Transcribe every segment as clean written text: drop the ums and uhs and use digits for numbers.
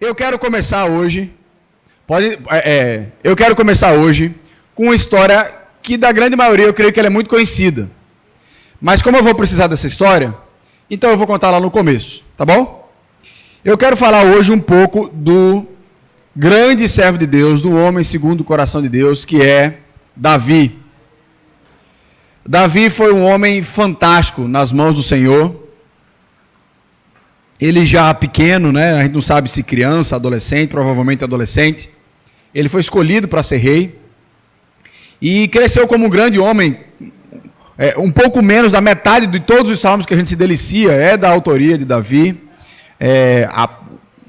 Eu quero começar hoje, com uma história que da grande maioria eu creio que ela é muito conhecida. Mas como eu vou precisar dessa história, então eu vou contar lá no começo, tá bom? Eu quero falar hoje um pouco do grande servo de Deus, do homem segundo o coração de Deus, que é Davi. Davi foi um homem fantástico nas mãos do Senhor. Ele já pequeno, né? A gente não sabe se criança, adolescente, provavelmente adolescente. Ele foi escolhido para ser rei. E cresceu como um grande homem. Um pouco menos da metade de todos os salmos que a gente se delicia é da autoria de Davi.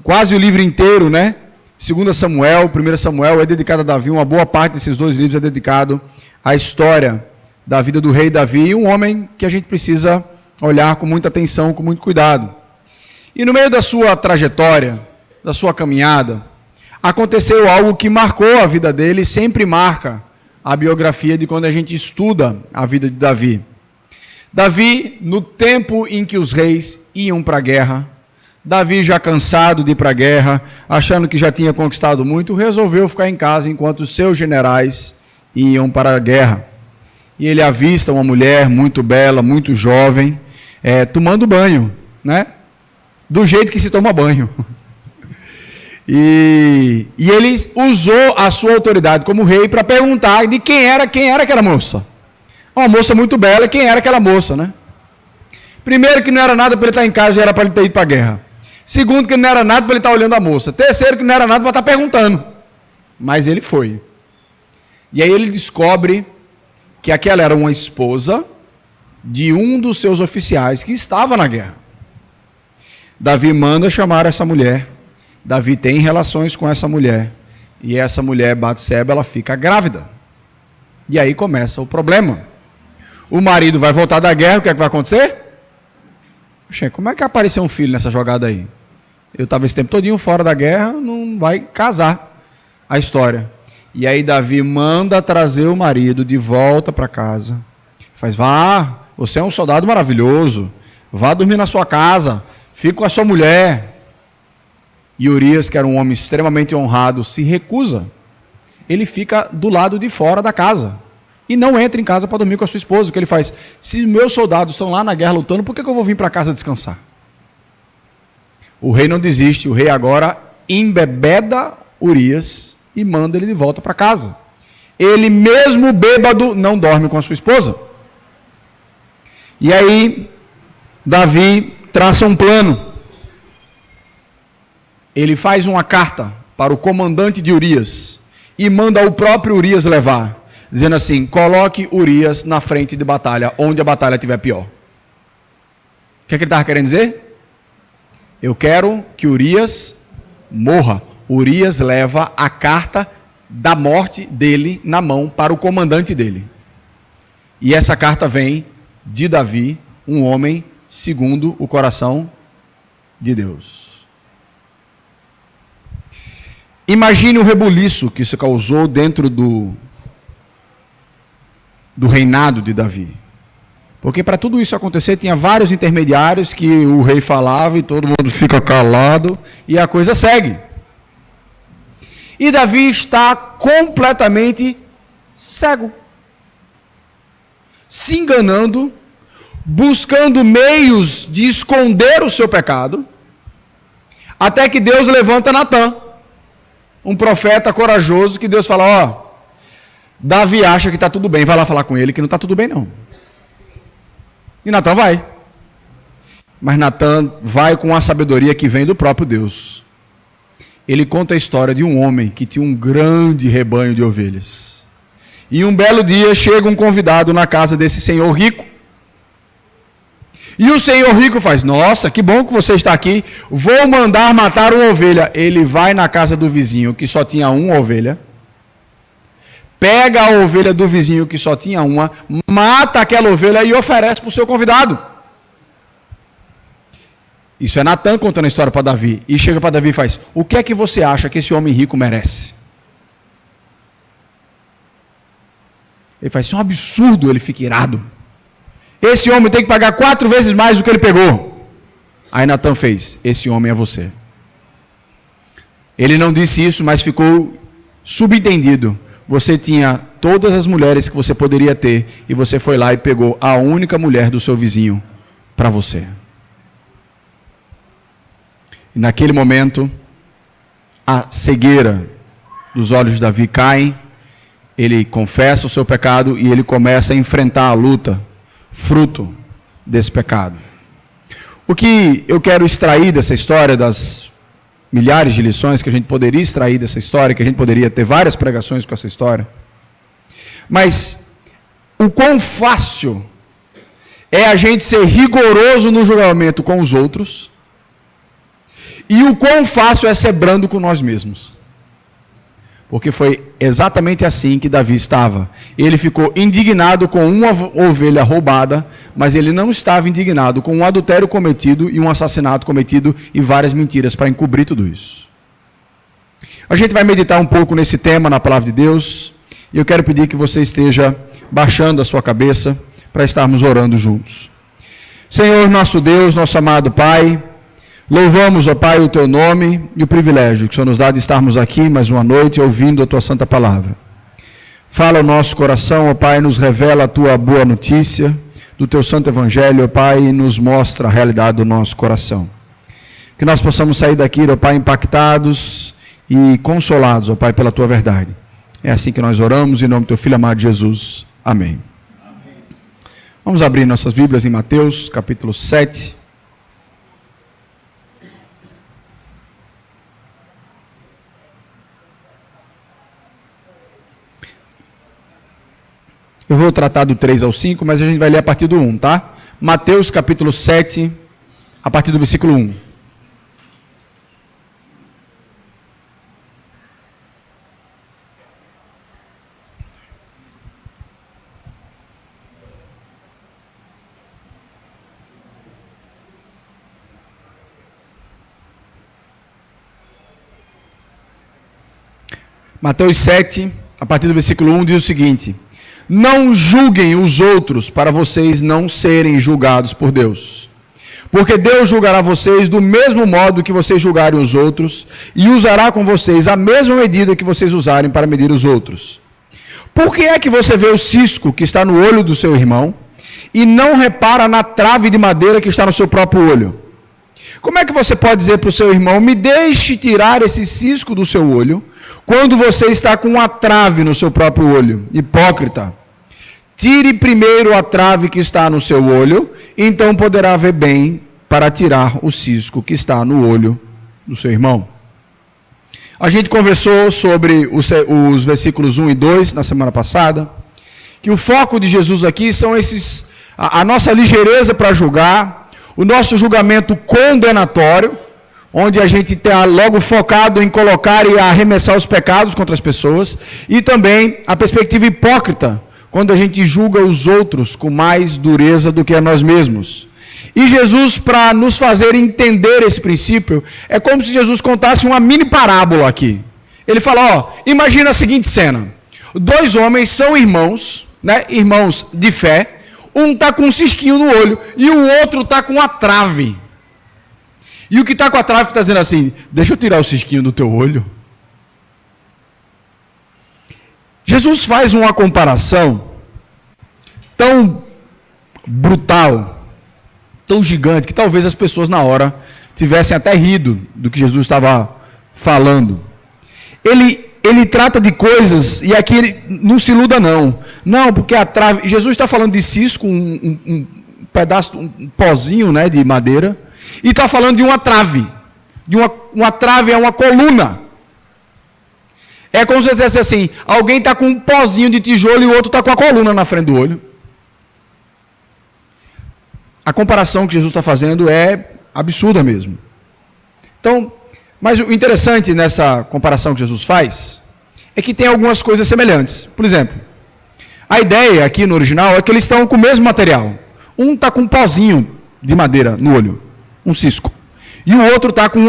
Quase o livro inteiro, né? 2 Samuel, 1 Samuel é dedicado a Davi. Uma boa parte desses dois livros é dedicado à história da vida do rei Davi. Um homem que a gente precisa olhar com muita atenção, com muito cuidado. E no meio da sua trajetória, da sua caminhada, aconteceu algo que marcou a vida dele e sempre marca a biografia de quando a gente estuda a vida de Davi. Davi, no tempo em que os reis iam para a guerra, Davi já cansado de ir para a guerra, achando que já tinha conquistado muito, resolveu ficar em casa enquanto os seus generais iam para a guerra. E ele avista uma mulher muito bela, muito jovem, tomando banho, né? Do jeito que se toma banho. E ele usou a sua autoridade como rei para perguntar de quem era aquela moça. Uma moça muito bela, quem era aquela moça, né? Primeiro, que não era nada para ele estar em casa, já era para ele ter ido para a guerra. Segundo, que não era nada para ele estar olhando a moça. Terceiro, que não era nada para estar perguntando. Mas ele foi. E aí ele descobre que aquela era uma esposa de um dos seus oficiais que estava na guerra. Davi manda chamar essa mulher. Davi tem relações com essa mulher. E essa mulher, Batseba, ela fica grávida. E aí começa o problema. O marido vai voltar da guerra, o que é que vai acontecer? Poxa, como é que apareceu um filho nessa jogada aí? Eu estava esse tempo todinho fora da guerra, não vai casar a história. E aí Davi manda trazer o marido de volta para casa. Faz, vá, você é um soldado maravilhoso, vá dormir na sua casa, fica com a sua mulher. E Urias, que era um homem extremamente honrado, se recusa. Ele fica do lado de fora da casa. E não entra em casa para dormir com a sua esposa. O que ele faz? Se meus soldados estão lá na guerra lutando, por que eu vou vir para casa descansar? O rei não desiste. O rei agora embebeda Urias e manda ele de volta para casa. Ele mesmo bêbado não dorme com a sua esposa. E aí Davi traça um plano. Ele faz uma carta para o comandante de Urias e manda o próprio Urias levar, dizendo assim: coloque Urias na frente de batalha, onde a batalha estiver pior. O que ele estava querendo dizer? Eu quero que Urias morra. Urias leva a carta da morte dele na mão para o comandante dele. E essa carta vem de Davi, um homem segundo o coração de Deus. Imagine o rebuliço que isso causou dentro do reinado de Davi. Porque para tudo isso acontecer, tinha vários intermediários que o rei falava e todo mundo fica calado e a coisa segue. E Davi está completamente cego, se enganando, buscando meios de esconder o seu pecado, até que Deus levanta Natã, um profeta corajoso, que Deus fala: Davi acha que está tudo bem, vai lá falar com ele que não está tudo bem não. E Natã vai. Mas Natã vai com a sabedoria que vem do próprio Deus. Ele conta a história de um homem que tinha um grande rebanho de ovelhas. E um belo dia chega um convidado na casa desse senhor rico. E o senhor rico faz: nossa, que bom que você está aqui, vou mandar matar uma ovelha. Ele vai na casa do vizinho que só tinha uma ovelha, pega a ovelha do vizinho que só tinha uma, mata aquela ovelha e oferece para o seu convidado. Isso é Natã contando a história para Davi. E chega para Davi e faz: o que é que você acha que esse homem rico merece? Ele faz: isso é um absurdo. Ele fica irado. Esse homem tem que pagar 4 vezes mais do que ele pegou. Aí Natã fez: esse homem é você. Ele não disse isso, mas ficou subentendido. Você tinha todas as mulheres que você poderia ter, e você foi lá e pegou a única mulher do seu vizinho para você. E naquele momento, a cegueira dos olhos de Davi cai, ele confessa o seu pecado e ele começa a enfrentar a luta, fruto desse pecado. O que eu quero extrair dessa história, das milhares de lições que a gente poderia extrair dessa história, que a gente poderia ter várias pregações com essa história, mas o quão fácil é a gente ser rigoroso no julgamento com os outros, e o quão fácil é ser brando com nós mesmos. Porque foi exatamente assim que Davi estava. Ele ficou indignado com uma ovelha roubada, mas ele não estava indignado com um adultério cometido e um assassinato cometido e várias mentiras para encobrir tudo isso. A gente vai meditar um pouco nesse tema na palavra de Deus, e eu quero pedir que você esteja baixando a sua cabeça para estarmos orando juntos. Senhor, nosso Deus, nosso amado Pai, louvamos, ó Pai, o Teu nome e o privilégio que o Senhor nos dá de estarmos aqui mais uma noite ouvindo a Tua santa palavra. Fala ao nosso coração, ó Pai, nos revela a Tua boa notícia do Teu santo evangelho, ó Pai, e nos mostra a realidade do nosso coração. Que nós possamos sair daqui, ó Pai, impactados e consolados, ó Pai, pela Tua verdade. É assim que nós oramos, em nome do Teu Filho amado Jesus. Amém. Vamos abrir nossas Bíblias em Mateus, capítulo 7. Eu vou tratar do 3 ao 5, mas a gente vai ler a partir do 1, tá? Mateus capítulo 7, a partir do versículo 1. Mateus 7, a partir do versículo 1, diz o seguinte: não julguem os outros para vocês não serem julgados por Deus. Porque Deus julgará vocês do mesmo modo que vocês julgarem os outros, e usará com vocês a mesma medida que vocês usarem para medir os outros. Por que é que você vê o cisco que está no olho do seu irmão, e não repara na trave de madeira que está no seu próprio olho? Como é que você pode dizer para o seu irmão: me deixe tirar esse cisco do seu olho, quando você está com uma trave no seu próprio olho? Hipócrita! Tire primeiro a trave que está no seu olho, então poderá ver bem para tirar o cisco que está no olho do seu irmão. A gente conversou sobre os versículos 1 e 2 na semana passada, que o foco de Jesus aqui são esses, a nossa ligeireza para julgar, o nosso julgamento condenatório, onde a gente está logo focado em colocar e arremessar os pecados contra as pessoas, e também a perspectiva hipócrita, quando a gente julga os outros com mais dureza do que a nós mesmos. E Jesus, para nos fazer entender esse princípio, é como se Jesus contasse uma mini parábola aqui. Ele fala, ó, imagina a seguinte cena: dois homens são irmãos, né, irmãos de fé, um está com um cisquinho no olho e o outro está com uma trave. E o que está com a trave está dizendo assim: deixa eu tirar o cisquinho do teu olho. Jesus faz uma comparação tão brutal, tão gigante, que talvez as pessoas na hora tivessem até rido do que Jesus estava falando. Ele trata de coisas, e aqui ele não se iluda não. Não, porque a trave... Jesus está falando de cisco, um pedaço, um pozinho, né, de madeira, e está falando de uma trave. De uma trave é uma coluna. É como se você dissesse assim: alguém está com um pozinho de tijolo e o outro está com a coluna na frente do olho. A comparação que Jesus está fazendo é absurda mesmo. Então, mas o interessante nessa comparação que Jesus faz é que tem algumas coisas semelhantes. Por exemplo, a ideia aqui no original é que eles estão com o mesmo material. Um está com um pozinho de madeira no olho, um cisco, e o outro está com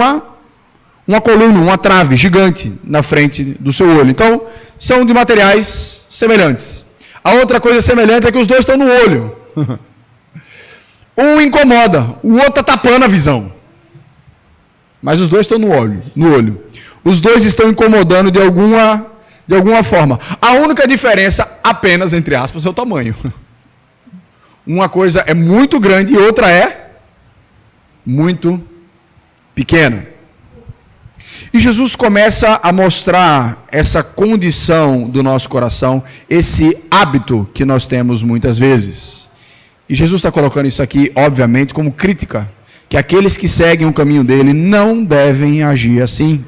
uma coluna, uma trave gigante na frente do seu olho. Então, são de materiais semelhantes. A outra coisa semelhante é que os dois estão no olho. Um incomoda, o outro está tapando a visão. mas os dois estão no olho. Os dois estão incomodando de alguma forma. A única diferença, apenas, entre aspas, é o tamanho. Uma coisa é muito grande e outra é muito pequena. E Jesus começa a mostrar essa condição do nosso coração, esse hábito que nós temos muitas vezes. E Jesus está colocando isso aqui, obviamente, como crítica, que aqueles que seguem o caminho dele não devem agir assim.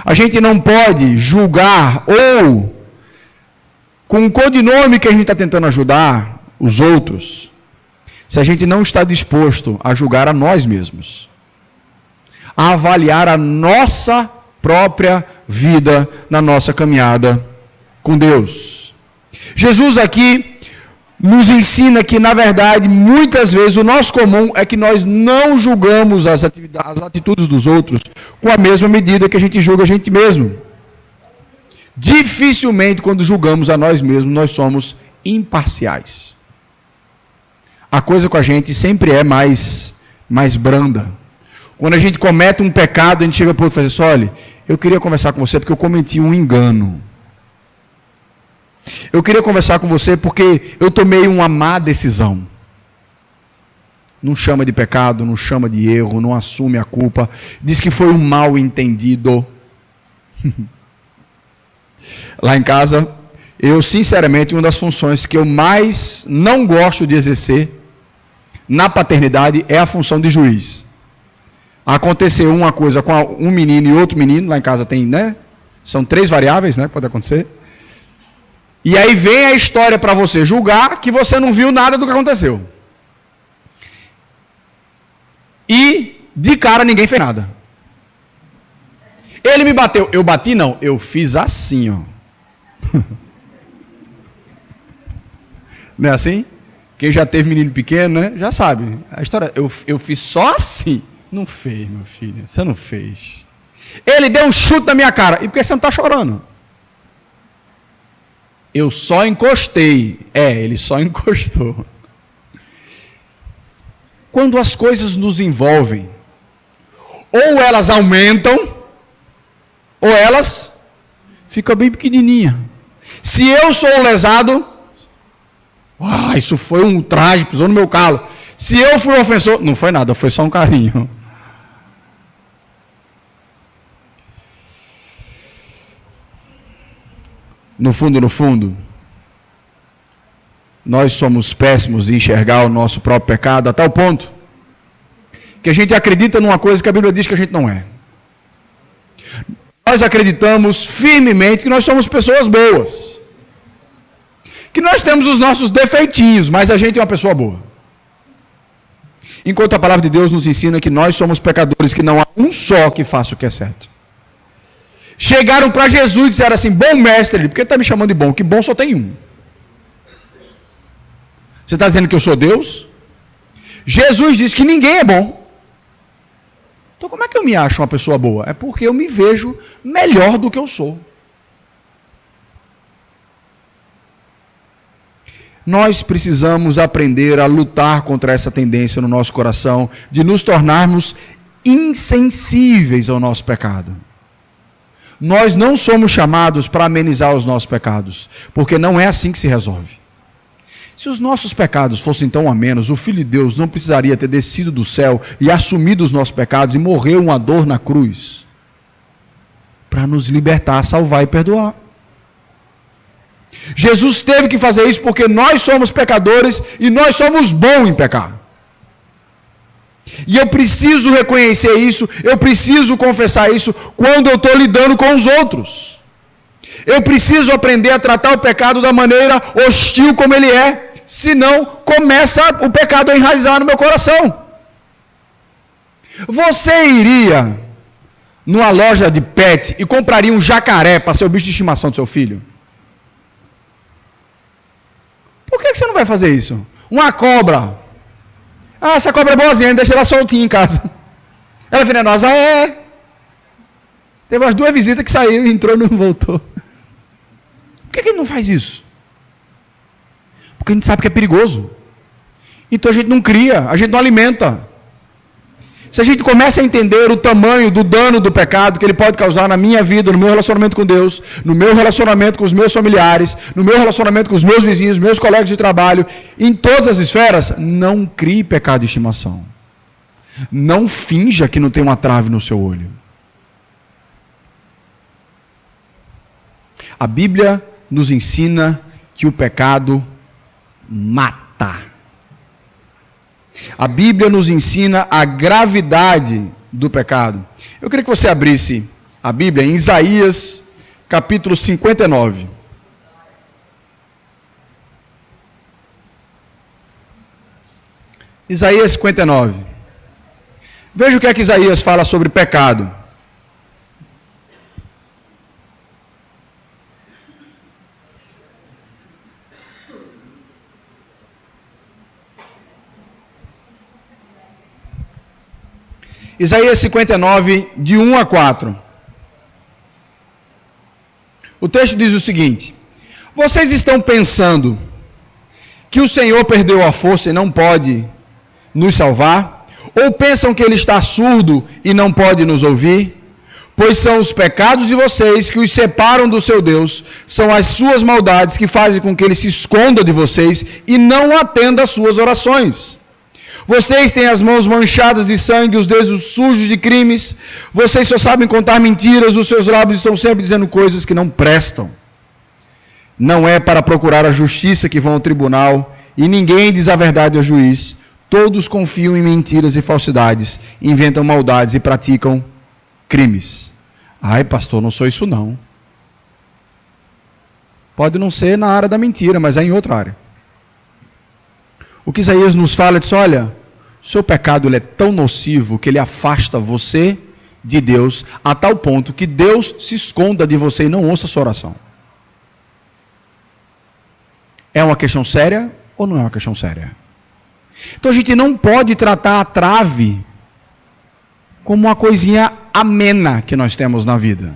A gente não pode julgar ou, com o codinome que a gente está tentando ajudar os outros, se a gente não está disposto a julgar a nós mesmos, a avaliar a nossa própria vida na nossa caminhada com Deus. Jesus aqui nos ensina que, na verdade, muitas vezes o nosso comum é que nós não julgamos as atitudes dos outros com a mesma medida que a gente julga a gente mesmo. Dificilmente, quando julgamos a nós mesmos, nós somos imparciais. A coisa com a gente sempre é mais branda. Quando a gente comete um pecado, a gente chega para o outro e fala assim: olha, eu queria conversar com você porque eu cometi um engano. Eu queria conversar com você porque eu tomei uma má decisão. Não chama de pecado, não chama de erro, não assume a culpa. Diz que foi um mal entendido. Lá em casa, eu sinceramente, uma das funções que eu mais não gosto de exercer na paternidade é a função de juiz. Aconteceu uma coisa com um menino e outro menino, lá em casa tem, né? São 3 variáveis, né? Pode acontecer. E aí vem a história para você julgar que você não viu nada do que aconteceu. E, de cara, ninguém fez nada. Ele me bateu. Eu bati, não. Eu fiz assim, ó. Não é assim? Quem já teve menino pequeno, né? Já sabe. A história, eu fiz só assim. Não fez, meu filho. Você não fez. Ele deu um chute na minha cara. E por que você não está chorando? Eu só encostei. Ele só encostou. Quando as coisas nos envolvem, ou elas aumentam, ou elas ficam bem pequenininha. Se eu sou o lesado, isso foi um traje, pisou no meu calo. Se eu fui o ofensor, não foi nada, foi só um carinho. No fundo, nós somos péssimos em enxergar o nosso próprio pecado a tal ponto que a gente acredita numa coisa que a Bíblia diz que a gente não é. Nós acreditamos firmemente que nós somos pessoas boas, que nós temos os nossos defeitinhos, mas a gente é uma pessoa boa. Enquanto a palavra de Deus nos ensina que nós somos pecadores, que não há um só que faça o que é certo. Chegaram para Jesus e disseram assim: bom mestre, por que está me chamando de bom? Que bom só tem um. Você está dizendo que eu sou Deus? Jesus disse que ninguém é bom. Então como é que eu me acho uma pessoa boa? É porque eu me vejo melhor do que eu sou. Nós precisamos aprender a lutar contra essa tendência no nosso coração de nos tornarmos insensíveis ao nosso pecado. Nós não somos chamados para amenizar os nossos pecados, porque não é assim que se resolve. Se os nossos pecados fossem tão a menos, o Filho de Deus não precisaria ter descido do céu e assumido os nossos pecados e morreu uma dor na cruz para nos libertar, salvar e perdoar. Jesus teve que fazer isso porque nós somos pecadores e nós somos bons em pecar. E eu preciso reconhecer isso, eu preciso confessar isso quando eu estou lidando com os outros. Eu preciso aprender a tratar o pecado da maneira hostil como ele é, senão começa o pecado a enraizar no meu coração. Você iria numa loja de pet e compraria um jacaré para ser o bicho de estimação do seu filho? Por que você não vai fazer isso? Uma cobra. Essa cobra é boazinha, deixa ela soltinha em casa. Ela é venenosa? Teve umas 2 visitas que saíram, entrou e não voltou. Por que ele não faz isso? Porque a gente sabe que é perigoso. Então a gente não cria, a gente não alimenta. Se a gente começa a entender o tamanho do dano do pecado que ele pode causar na minha vida, no meu relacionamento com Deus, no meu relacionamento com os meus familiares, no meu relacionamento com os meus vizinhos, meus colegas de trabalho, em todas as esferas, não crie pecado de estimação. Não finja que não tem uma trave no seu olho. A Bíblia nos ensina que o pecado mata. A Bíblia nos ensina a gravidade do pecado. Eu queria que você abrisse a Bíblia em Isaías, capítulo 59. Isaías 59. Veja o que é que Isaías fala sobre pecado. Isaías 59, de 1 a 4. O texto diz o seguinte: vocês estão pensando que o Senhor perdeu a força e não pode nos salvar? Ou pensam que Ele está surdo e não pode nos ouvir? Pois são os pecados de vocês que os separam do seu Deus, são as suas maldades que fazem com que Ele se esconda de vocês e não atenda às suas orações. Vocês têm as mãos manchadas de sangue, os dedos sujos de crimes. Vocês só sabem contar mentiras, os seus lábios estão sempre dizendo coisas que não prestam. Não é para procurar a justiça que vão ao tribunal, e ninguém diz a verdade ao juiz. Todos confiam em mentiras e falsidades, inventam maldades e praticam crimes. Ai, pastor, não sou isso não. Pode não ser na área da mentira, mas é em outra área. O que Isaías nos fala é disso: olha, o seu pecado ele é tão nocivo que ele afasta você de Deus a tal ponto que Deus se esconda de você e não ouça a sua oração. É uma questão séria ou não é uma questão séria? Então a gente não pode tratar a trave como uma coisinha amena que nós temos na vida,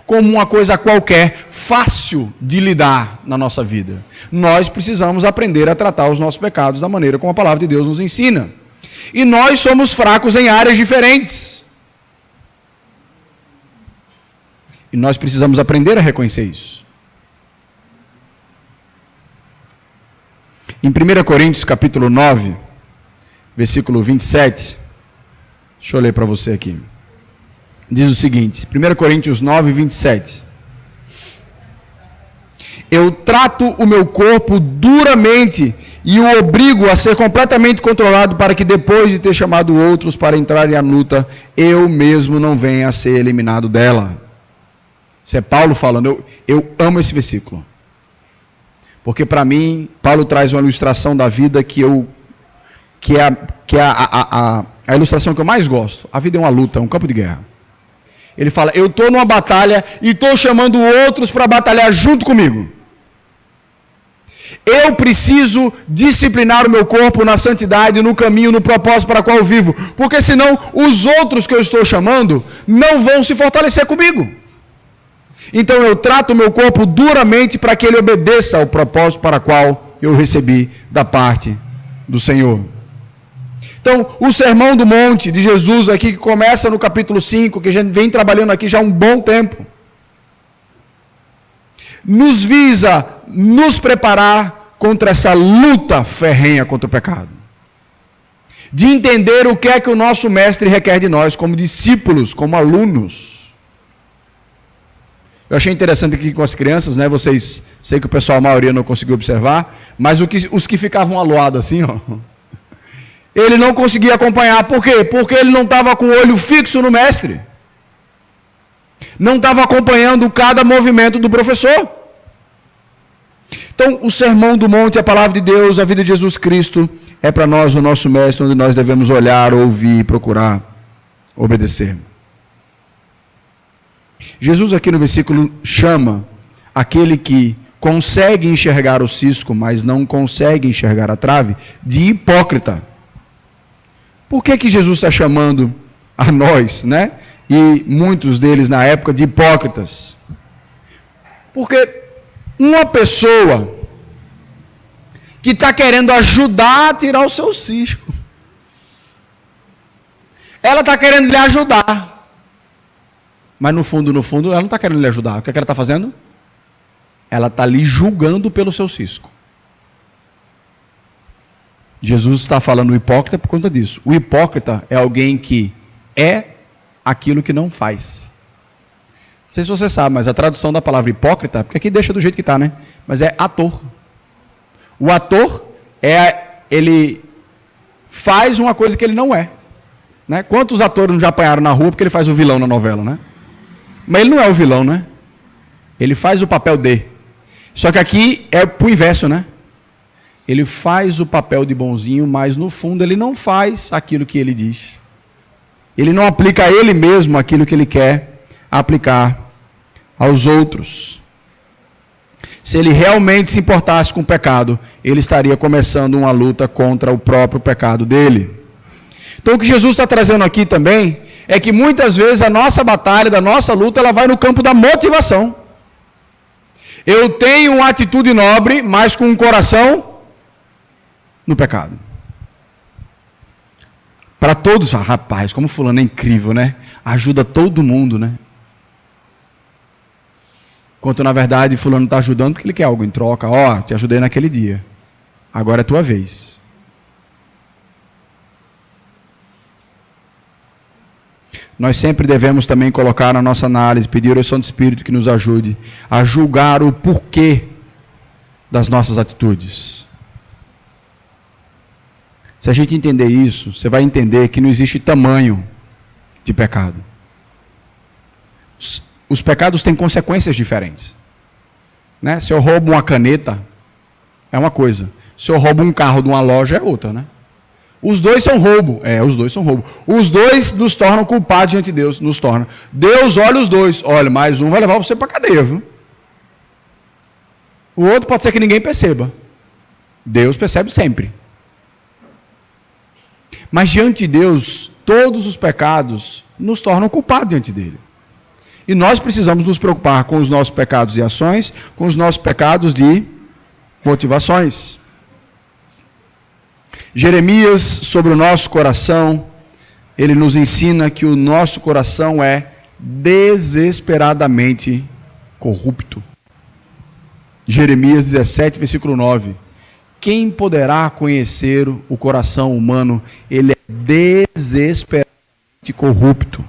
como uma coisa qualquer, fácil de lidar na nossa vida. Nós precisamos aprender a tratar os nossos pecados da maneira como a palavra de Deus nos ensina. E nós somos fracos em áreas diferentes. E nós precisamos aprender a reconhecer isso. Em 1 Coríntios capítulo 9, versículo 27, deixa eu ler para você aqui. Diz o seguinte, 1 Coríntios 9, 27. Eu trato o meu corpo duramente e o obrigo a ser completamente controlado para que depois de ter chamado outros para entrarem à luta, eu mesmo não venha a ser eliminado dela. Isso é Paulo falando. Eu amo esse versículo. Porque para mim, Paulo traz uma ilustração da vida que é a ilustração que eu mais gosto. A vida é uma luta, é um campo de guerra. Ele fala, eu estou numa batalha e estou chamando outros para batalhar junto comigo. Eu preciso disciplinar o meu corpo na santidade, no caminho, no propósito para o qual eu vivo. Porque senão os outros que eu estou chamando não vão se fortalecer comigo. Então eu trato o meu corpo duramente para que ele obedeça ao propósito para o qual eu recebi da parte do Senhor. Então, o Sermão do Monte de Jesus aqui, que começa no capítulo 5, que a gente vem trabalhando aqui já há um bom tempo, nos visa nos preparar contra essa luta ferrenha contra o pecado. De entender o que é que o nosso mestre requer de nós, como discípulos, como alunos. Eu achei interessante aqui com as crianças, né? Vocês, sei que o pessoal, a maioria não conseguiu observar, mas os que ficavam aloados assim, ó. Ele não conseguia acompanhar. Por quê? Porque ele não estava com o olho fixo no mestre. Não estava acompanhando cada movimento do professor. Então, o Sermão do Monte, a palavra de Deus, a vida de Jesus Cristo, é para nós o nosso mestre, onde nós devemos olhar, ouvir, procurar, obedecer. Jesus aqui no versículo chama aquele que consegue enxergar o cisco, mas não consegue enxergar a trave, de hipócrita. Por que Jesus está chamando a nós, né? E muitos deles na época de hipócritas? Porque uma pessoa que está querendo ajudar a tirar o seu cisco, Ela está querendo lhe ajudar. Mas no fundo, ela não está querendo lhe ajudar. O que é que ela está fazendo? Ela está lhe julgando pelo seu cisco. Jesus está falando o hipócrita por conta disso. O hipócrita é alguém que é aquilo que não faz. Não sei se você sabe, mas a tradução da palavra hipócrita, porque aqui deixa do jeito que está, né? Mas é ator. O ator ele faz uma coisa que ele não é. Né? Quantos atores não já apanharam na rua porque ele faz o vilão na novela, né? Mas ele não é o vilão, né? Ele faz o papel de. Só que aqui é pro inverso, né? Ele faz o papel de bonzinho, mas no fundo ele não faz aquilo que ele diz. Ele não aplica a ele mesmo aquilo que ele quer aplicar aos outros. Se ele realmente se importasse com o pecado, ele estaria começando uma luta contra o próprio pecado dele. Então o que Jesus está trazendo aqui também é que muitas vezes a nossa batalha, da nossa luta, ela vai no campo da motivação. Eu tenho uma atitude nobre, mas com um coração no pecado. Para todos, rapaz, como fulano é incrível, né? Ajuda todo mundo, né? Enquanto na verdade fulano está ajudando porque ele quer algo em troca. Ó, te ajudei naquele dia. Agora é tua vez. Nós sempre devemos também colocar na nossa análise, pedir ao Santo Espírito que nos ajude a julgar o porquê das nossas atitudes. Se a gente entender isso, você vai entender que não existe tamanho de pecado. Os pecados têm consequências diferentes. Né? Se eu roubo uma caneta, é uma coisa. Se eu roubo um carro de uma loja, é outra, né? Os dois são roubo. Os dois são roubo. Os dois nos tornam culpados diante de Deus. Nos torna. Deus olha os dois. Olha, mais um vai levar você para a cadeia, viu? O outro pode ser que ninguém perceba. Deus percebe sempre. Mas diante de Deus, todos os pecados nos tornam culpados diante dele. E nós precisamos nos preocupar com os nossos pecados de ações, com os nossos pecados de motivações. Jeremias, sobre o nosso coração, ele nos ensina que o nosso coração é desesperadamente corrupto. Jeremias 17, versículo 9. Quem poderá conhecer o coração humano? Ele é desesperadamente corrupto.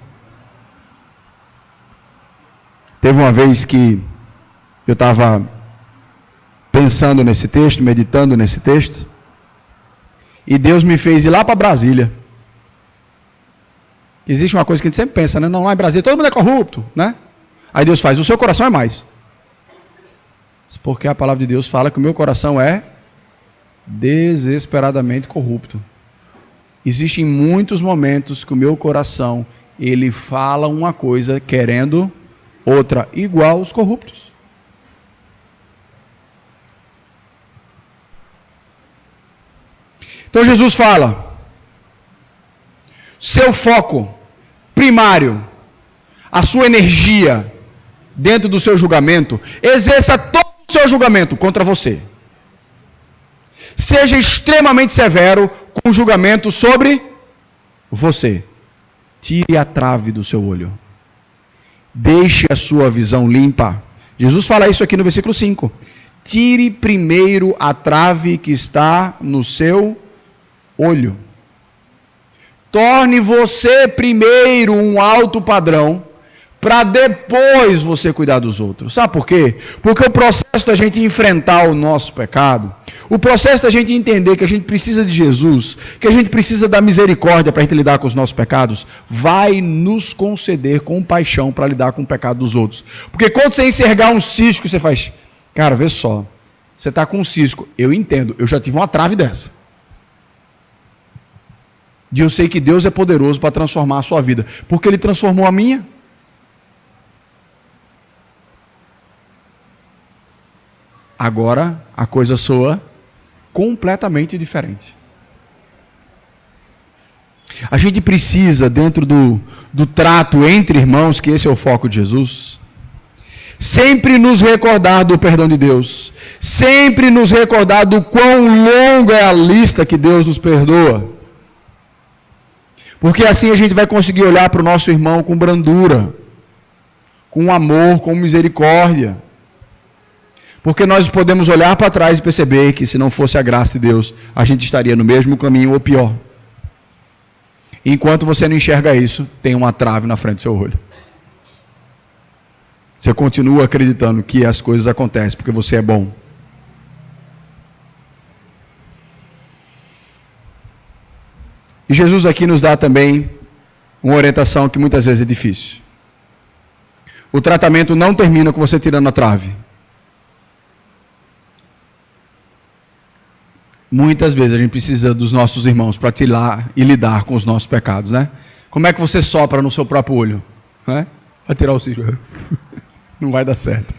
Teve uma vez que eu estava pensando nesse texto, meditando nesse texto, e Deus me fez ir lá para Brasília. Existe uma coisa que a gente sempre pensa, né? Não, lá em Brasília todo mundo é corrupto, né? Aí Deus faz, o seu coração é mais. Porque a palavra de Deus fala que o meu coração é desesperadamente corrupto. Existem muitos momentos que o meu coração, ele fala uma coisa querendo outra, igual aos corruptos. Então Jesus fala, seu foco primário, a sua energia dentro do seu julgamento, exerça todo o seu julgamento contra você. Seja extremamente severo com o julgamento sobre você. Tire a trave do seu olho. Deixe a sua visão limpa. Jesus fala isso aqui no versículo 5. Tire primeiro a trave que está no seu olho. Torne você primeiro um alto padrão, para depois você cuidar dos outros. Sabe por quê? Porque o processo da gente enfrentar o nosso pecado, o processo da gente entender que a gente precisa de Jesus, que a gente precisa da misericórdia para a gente lidar com os nossos pecados, vai nos conceder compaixão para lidar com o pecado dos outros. Porque quando você enxergar um cisco, você faz, cara, vê só, você está com um cisco, eu entendo, eu já tive uma trave dessa. E eu sei que Deus é poderoso para transformar a sua vida, porque Ele transformou a minha. Agora a coisa soa completamente diferente. A gente precisa, dentro do trato entre irmãos, que esse é o foco de Jesus, sempre nos recordar do perdão de Deus, sempre nos recordar do quão longa é a lista que Deus nos perdoa. Porque assim a gente vai conseguir olhar para o nosso irmão com brandura, com amor, com misericórdia. Porque nós podemos olhar para trás e perceber que se não fosse a graça de Deus, a gente estaria no mesmo caminho ou pior. Enquanto você não enxerga isso, tem uma trave na frente do seu olho. Você continua acreditando que as coisas acontecem porque você é bom. E Jesus aqui nos dá também uma orientação que muitas vezes é difícil. O tratamento não termina com você tirando a trave. Muitas vezes a gente precisa dos nossos irmãos para tirar e lidar com os nossos pecados, né? Como é que você sopra no seu próprio olho? Vai tirar o cisco. Não vai dar certo.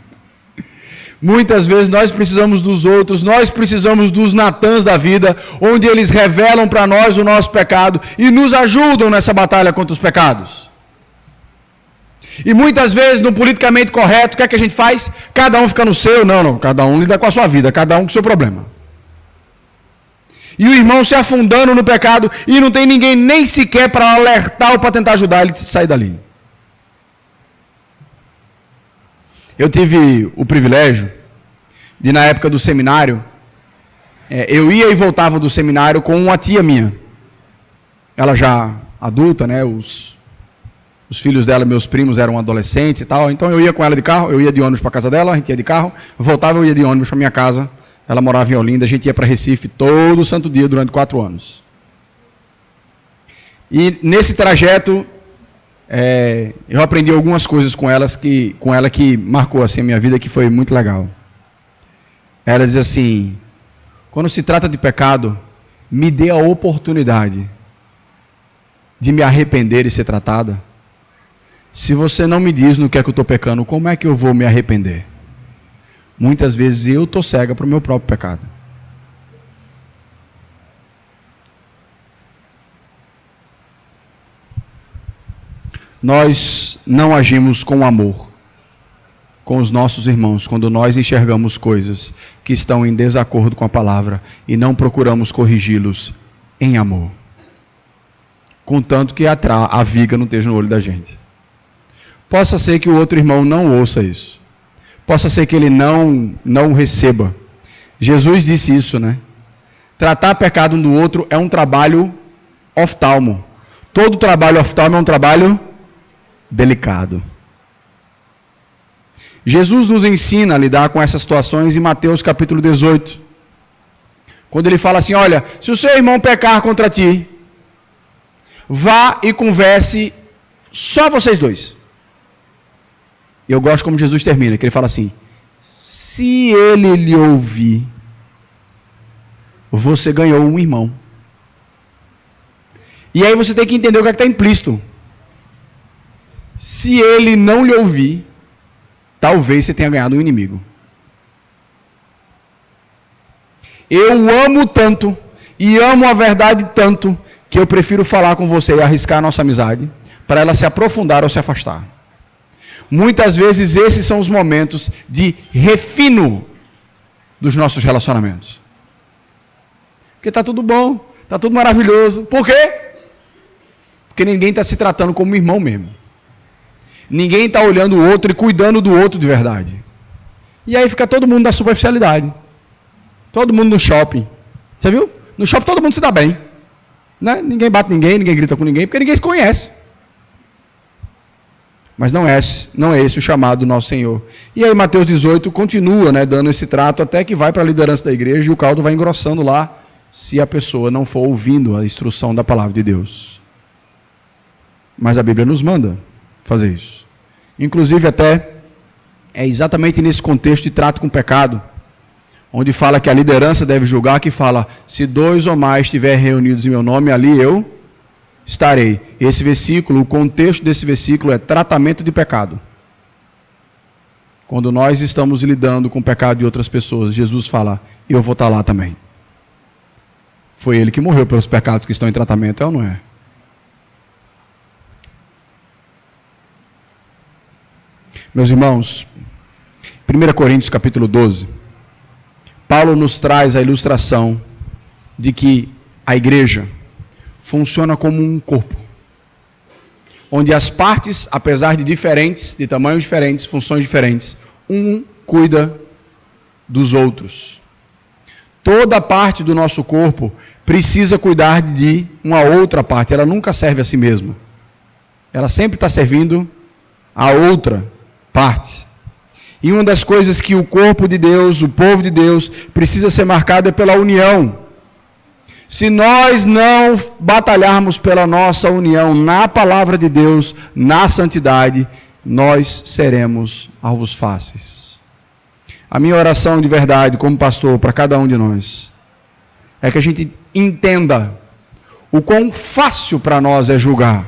Muitas vezes nós precisamos dos outros, nós precisamos dos Natãs da vida, onde eles revelam para nós o nosso pecado e nos ajudam nessa batalha contra os pecados. E muitas vezes, no politicamente correto, o que é que a gente faz? Cada um fica no seu, não, cada um lida com a sua vida, cada um com o seu problema. E o irmão se afundando no pecado e não tem ninguém nem sequer para alertar ou para tentar ajudar ele a sair dali. Eu tive o privilégio de, na época do seminário, eu ia e voltava do seminário com uma tia minha. Ela já adulta, né? Os filhos dela, meus primos, eram adolescentes e tal. Então eu ia com ela de carro, eu ia de ônibus para a casa dela, a gente ia de carro, eu voltava, eu ia de ônibus para minha casa. Ela morava em Olinda, a gente ia para Recife todo santo dia durante 4 anos. E nesse trajeto, eu aprendi algumas coisas com ela que marcou assim, a minha vida, que foi muito legal. Ela diz assim: quando se trata de pecado, me dê a oportunidade de me arrepender e ser tratada. Se você não me diz no que é que eu estou pecando, como é que eu vou me arrepender? Muitas vezes eu estou cega para o meu próprio pecado. Nós não agimos com amor com os nossos irmãos quando nós enxergamos coisas que estão em desacordo com a palavra e não procuramos corrigi-los em amor. Contanto que a viga não esteja no olho da gente. Possa ser que o outro irmão não ouça isso. Possa ser que ele não receba. Jesus disse isso, né? Tratar pecado um do outro é um trabalho oftalmo. Todo trabalho oftalmo é um trabalho delicado. Jesus nos ensina a lidar com essas situações em Mateus capítulo 18. Quando ele fala assim: olha, se o seu irmão pecar contra ti, vá e converse só vocês dois. Eu gosto como Jesus termina, que ele fala assim: se ele lhe ouvir, você ganhou um irmão. E aí você tem que entender o que é que está implícito. Se ele não lhe ouvir, talvez você tenha ganhado um inimigo. Eu amo tanto e amo a verdade tanto que eu prefiro falar com você e arriscar a nossa amizade para ela se aprofundar ou se afastar. Muitas vezes esses são os momentos de refino dos nossos relacionamentos. Porque está tudo bom, está tudo maravilhoso. Por quê? Porque ninguém está se tratando como irmão mesmo. Ninguém está olhando o outro e cuidando do outro de verdade. E aí fica todo mundo na superficialidade. Todo mundo no shopping. Você viu? No shopping todo mundo se dá bem. Né? Ninguém bate ninguém, ninguém grita com ninguém, porque ninguém se conhece. Mas não é esse o chamado do nosso Senhor. E aí Mateus 18 continua, né, dando esse trato até que vai para a liderança da igreja e o caldo vai engrossando lá, se a pessoa não for ouvindo a instrução da palavra de Deus. Mas a Bíblia nos manda fazer isso. Inclusive até é exatamente nesse contexto de trato com o pecado, onde fala que a liderança deve julgar, que fala: se 2 ou mais estiverem reunidos em meu nome, ali eu estarei. Esse versículo, o contexto desse versículo é tratamento de pecado. Quando nós estamos lidando com o pecado de outras pessoas, Jesus fala: eu vou estar lá também. Foi ele que morreu pelos pecados que estão em tratamento, é ou não é? Meus irmãos, 1 Coríntios capítulo 12, Paulo nos traz a ilustração de que a igreja funciona como um corpo. onde as partes, apesar de diferentes, de tamanhos diferentes, funções diferentes, um cuida dos outros. Toda parte do nosso corpo precisa cuidar de uma outra parte, ela nunca serve a si mesma. Ela sempre está servindo a outra parte. E uma das coisas que o corpo de Deus, o povo de Deus, precisa ser marcado é pela união. Se nós não batalharmos pela nossa união na palavra de Deus, na santidade, nós seremos alvos fáceis. A minha oração de verdade, como pastor, para cada um de nós, é que a gente entenda o quão fácil para nós é julgar,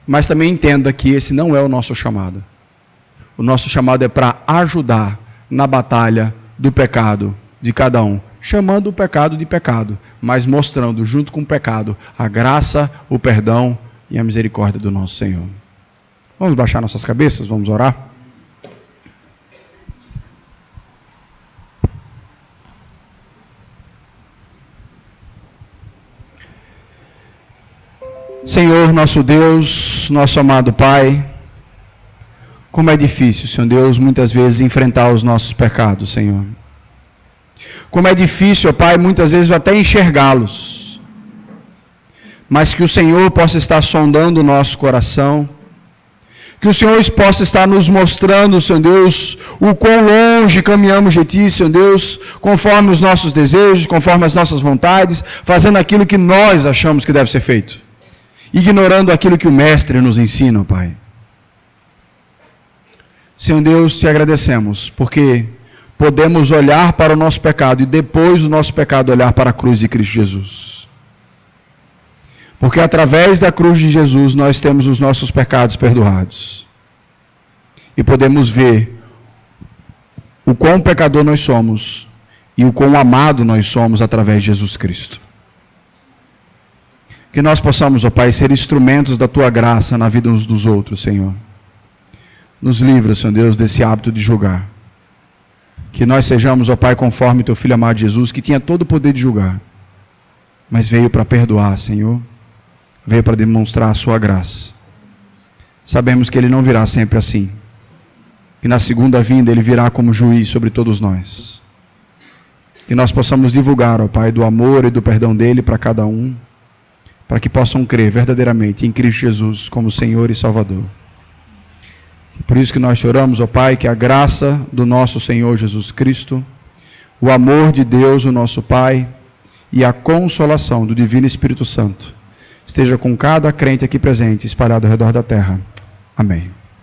mas também entenda que esse não é o nosso chamado. O nosso chamado é para ajudar na batalha do pecado de cada um, chamando o pecado de pecado, mas mostrando junto com o pecado a graça, o perdão e a misericórdia do nosso Senhor. Vamos baixar nossas cabeças, vamos orar? Senhor, nosso Deus, nosso amado Pai, como é difícil, Senhor Deus, muitas vezes enfrentar os nossos pecados, Senhor. Como é difícil, ó Pai, muitas vezes até enxergá-los. Mas que o Senhor possa estar sondando o nosso coração. Que o Senhor possa estar nos mostrando, Senhor Deus, o quão longe caminhamos de Ti, Senhor Deus, conforme os nossos desejos, conforme as nossas vontades, fazendo aquilo que nós achamos que deve ser feito. Ignorando aquilo que o Mestre nos ensina, ó Pai. Senhor Deus, te agradecemos, porque podemos olhar para o nosso pecado e depois do nosso pecado olhar para a cruz de Cristo Jesus. Porque através da cruz de Jesus nós temos os nossos pecados perdoados. E podemos ver o quão pecador nós somos e o quão amado nós somos através de Jesus Cristo. Que nós possamos, ó Pai, ser instrumentos da Tua graça na vida uns dos outros, Senhor. Nos livra, Senhor Deus, desse hábito de julgar. Que nós sejamos, ó Pai, conforme Teu Filho amado Jesus, que tinha todo o poder de julgar, mas veio para perdoar, Senhor. Veio para demonstrar a Sua graça. Sabemos que Ele não virá sempre assim. Que na segunda vinda Ele virá como juiz sobre todos nós. Que nós possamos divulgar, ó Pai, do amor e do perdão dEle para cada um, para que possam crer verdadeiramente em Cristo Jesus como Senhor e Salvador. Por isso que nós choramos, ó Pai, que a graça do nosso Senhor Jesus Cristo, o amor de Deus, o nosso Pai, e a consolação do Divino Espírito Santo esteja com cada crente aqui presente, espalhado ao redor da terra. Amém.